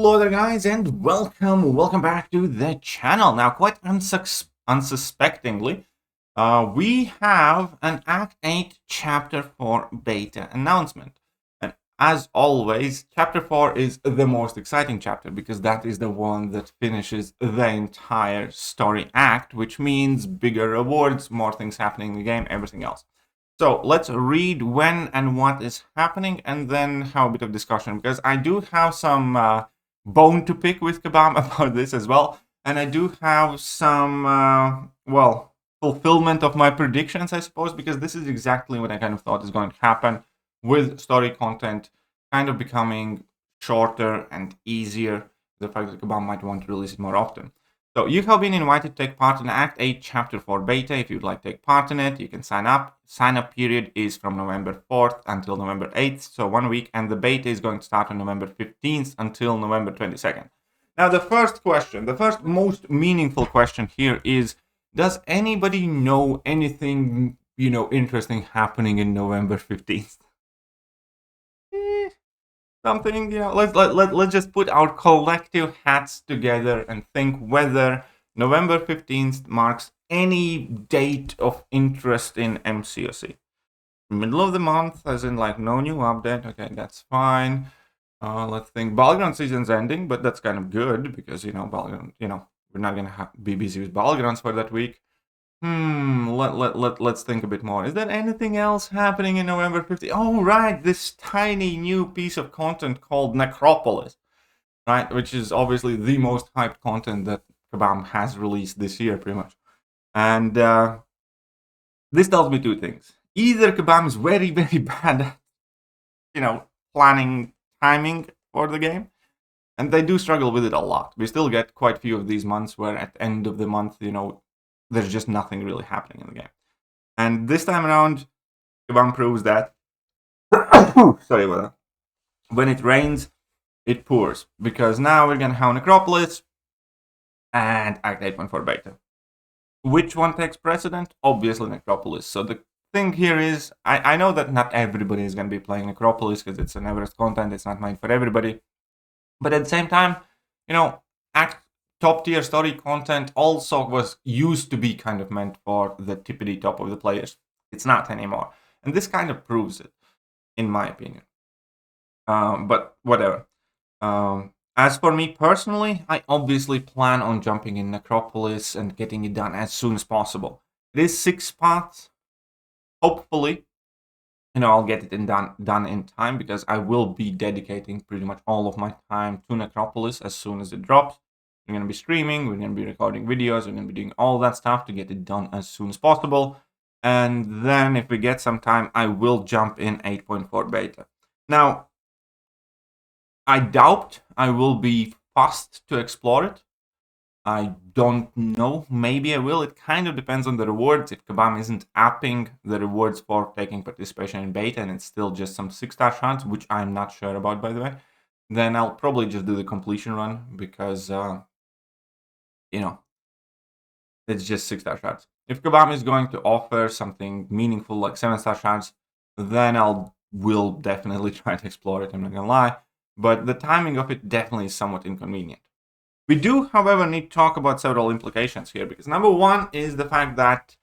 Hello there guys and welcome back to the channel. Now quite unsuspectingly, we have an Act 8 Chapter 4 beta announcement. And as always, Chapter 4 is the most exciting chapter because that is the one that finishes the entire story act, which means bigger rewards, more things happening in the game, everything else. So let's read when and what is happening and then have a bit of discussion, because I do have some bone to pick with Kabam about this as well. And I do have some, fulfillment of my predictions, I suppose, because this is exactly what I kind of thought is going to happen with story content kind of becoming shorter and easier. The fact that Kabam might want to release it more often. So you have been invited to take part in Act 8 Chapter 4 beta. If you'd like to take part in it, you can sign up. Sign-up period is from November 4th until November 8th, so 1 week, and the beta is going to start on November 15th until November 22nd. Now, the first question, the first most meaningful question here is, does anybody know anything, interesting happening in November 15th? Something, let's just put our collective hats together and think whether November 15th marks any date of interest in MCOC. Middle of the month, as in like no new update. Okay, that's fine. Let's think. Battleground season's ending, but that's kind of good because Battleground, we're not gonna be busy with Battlegrounds for that week. Let's think a bit more. Is there anything else happening in November 15th? Oh, right, this tiny new piece of content called Necropolis, right? Which is obviously the most hyped content that Kabam has released this year, pretty much. And this tells me two things. Either Kabam is very, very bad at, planning timing for the game, and they do struggle with it a lot. We still get quite a few of these months where at the end of the month, there's just nothing really happening in the game. And this time around, Kabam proves that. Sorry about that. When it rains, it pours. Because now we're going to have Necropolis and Act 8.4 beta. Which one takes precedent? Obviously Necropolis. So the thing here is, I know that not everybody is going to be playing Necropolis because it's an Everest content. It's not meant for everybody. But at the same time, top tier story content also used to be kind of meant for the tippity top of the players. It's not anymore. And this kind of proves it, in my opinion. But whatever. As for me personally, I obviously plan on jumping in Necropolis and getting it done as soon as possible. It is 6 parts. Hopefully, I'll get it done in time because I will be dedicating pretty much all of my time to Necropolis as soon as it drops. We're going to be streaming, we're going to be recording videos, we're going to be doing all that stuff to get it done as soon as possible. And then if we get some time, I will jump in 8.4 beta. Now, I doubt I will be fast to explore it. I don't know, maybe I will. It kind of depends on the rewards. If Kabam isn't apping the rewards for taking participation in beta and it's still just some 6-star shots, which I'm not sure about, by the way, then I'll probably just do the completion run because it's just 6-star shards. If Kabam is going to offer something meaningful like 7-star shards, then will definitely try to explore it, I'm not gonna lie. But the timing of it definitely is somewhat inconvenient. We do, however, need to talk about several implications here, because number one is the fact that,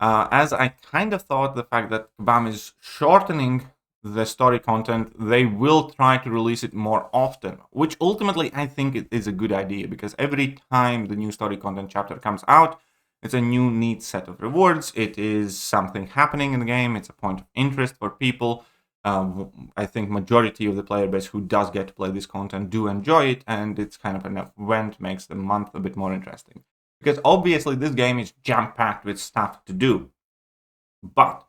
as I kind of thought, the fact that Kabam is shortening the story content, they will try to release it more often, which ultimately I think it is a good idea, because every time the new story content chapter comes out, it's a new neat set of rewards. It is something happening in the game. It's a point of interest for people. I think majority of the player base who does get to play this content do enjoy it, and it's kind of an event, makes the month a bit more interesting. Because obviously this game is jam-packed with stuff to do. But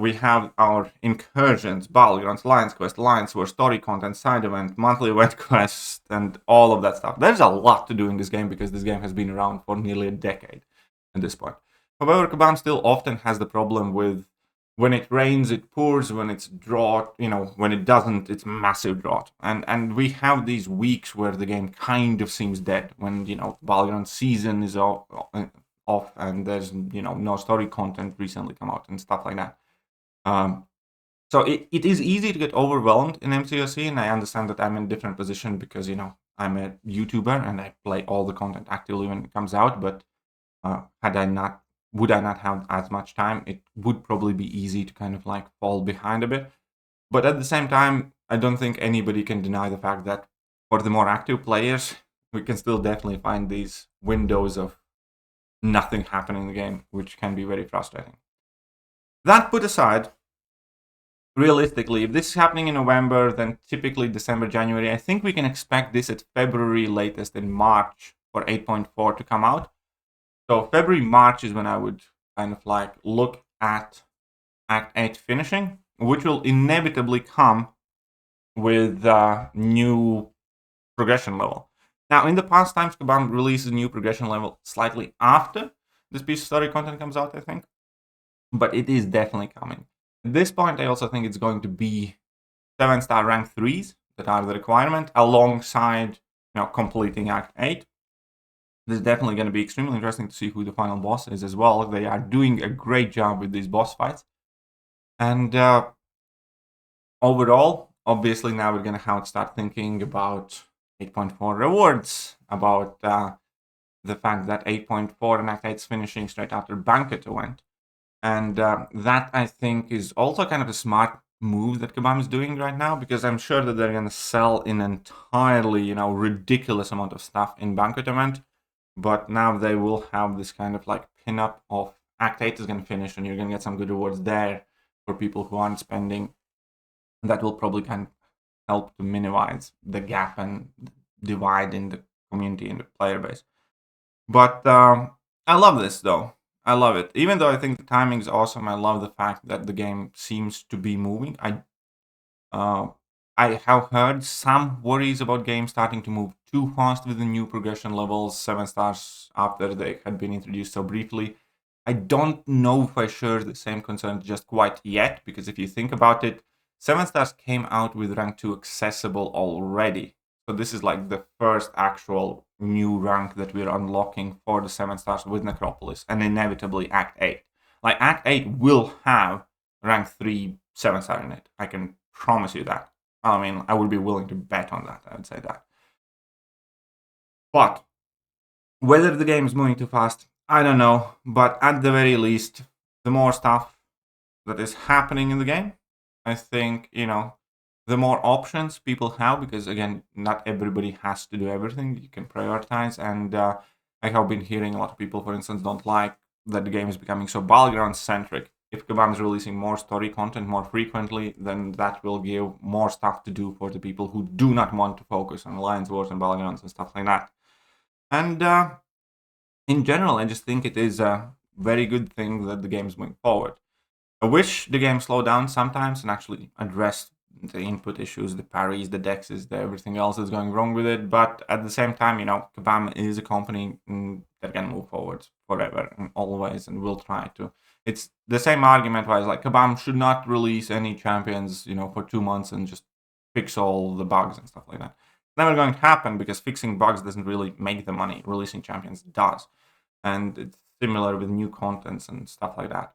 we have our incursions, battlegrounds, Lions Quest, Lions War, story content, side event, monthly event quest, and all of that stuff. There's a lot to do in this game because this game has been around for nearly a decade at this point. However, Kabam still often has the problem with when it rains, it pours. When it's drought, when it doesn't, it's massive drought. And we have these weeks where the game kind of seems dead. When, battleground season is off and there's no story content recently come out and stuff like that. So it is easy to get overwhelmed in MCOC, and I understand that I'm in a different position because, you know, I'm a YouTuber and I play all the content actively when it comes out, but would I not have as much time, it would probably be easy to kind of like fall behind a bit. But at the same time, I don't think anybody can deny the fact that for the more active players, we can still definitely find these windows of nothing happening in the game, which can be very frustrating. That put aside, realistically, if this is happening in November, then typically December, January, I think we can expect this at February, latest in March, for 8.4 to come out. So February, March is when I would kind of like look at Act 8 finishing, which will inevitably come with a new progression level. Now, in the past times, Kabam releases a new progression level slightly after this piece of story content comes out, I think. But it is definitely coming. At this point, I also think it's going to be 7-star rank 3s that are the requirement, alongside, you know, completing Act 8. This is definitely going to be extremely interesting to see who the final boss is as well. They are doing a great job with these boss fights. And overall, obviously, now we're going to have to start thinking about 8.4 rewards, about the fact that 8.4 and Act 8 is finishing straight after Banquet event. And that, I think, is also kind of a smart move that Kabam is doing right now, because I'm sure that they're going to sell an entirely, you know, ridiculous amount of stuff in Banquet event. But now they will have this kind of like pin-up of Act 8 is going to finish and you're going to get some good rewards there for people who aren't spending. That will probably kind of help to minimize the gap and divide in the community and the player base. But I love this, though. I love it. Even though I think the timing is awesome, I love the fact that the game seems to be moving. I have heard some worries about games starting to move too fast with the new progression levels, 7 stars after they had been introduced so briefly. I don't know if I share the same concern just quite yet, because if you think about it, 7 stars came out with rank 2 accessible already. So this is like the first actual new rank that we're unlocking for the 7 stars with Necropolis, and inevitably Act 8. Like, Act 8 will have rank 3 7 star in it. I can promise you that. I mean, I would be willing to bet on that, I would say that. But whether the game is moving too fast, I don't know. But at the very least, the more stuff that is happening in the game, I think, you know, the more options people have, because again, not everybody has to do everything. You can prioritize, and I have been hearing a lot of people, for instance, don't like that the game is becoming so battleground centric. If Kabam is releasing more story content more frequently, then that will give more stuff to do for the people who do not want to focus on Alliance Wars and battlegrounds and stuff like that. And in general, I just think it is a very good thing that the game is moving forward. I wish the game slowed down sometimes and actually addressed the input issues, the parries, the dexes, everything else that's going wrong with it. But at the same time, you know, Kabam is a company that can move forward forever and always, and will try to. It's the same argument why it's like Kabam should not release any champions, you know, for 2 months and just fix all the bugs and stuff like that. It's never going to happen, because fixing bugs doesn't really make the money. Releasing champions does. And it's similar with new contents and stuff like that.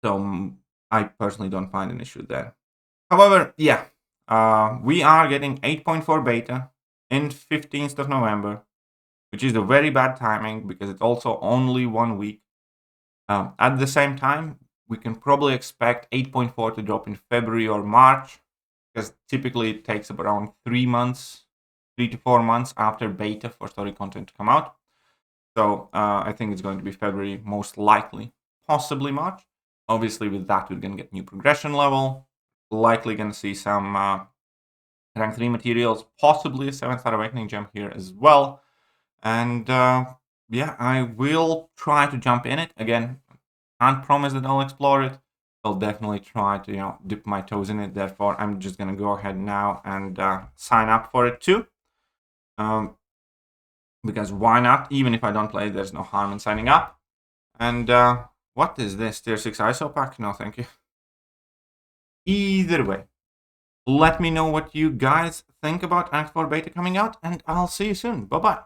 So I personally don't find an issue there. However, yeah, we are getting 8.4 beta in 15th of November, which is a very bad timing because it's also only 1 week. At the same time, we can probably expect 8.4 to drop in February or March, because typically it takes around 3 to 4 months after beta for story content to come out. So I think it's going to be February, most likely, possibly March. Obviously, with that, we're going to get new progression level, likely going to see some rank 3 materials, possibly a 7-star Awakening gem here as well. And yeah, I will try to jump in it. Again, can't promise that I'll explore it. I'll definitely try to, you know, dip my toes in it. Therefore, I'm just going to go ahead now and sign up for it too. Because why not? Even if I don't play, there's no harm in signing up. And what is this? Tier 6 ISO pack? No, thank you. Either way, let me know what you guys think about Act 4 beta coming out, and I'll see you soon. Bye-bye.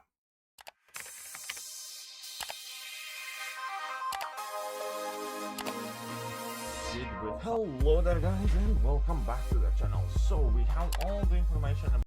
proceed with. Hello there guys and welcome back to the channel. So we have all the information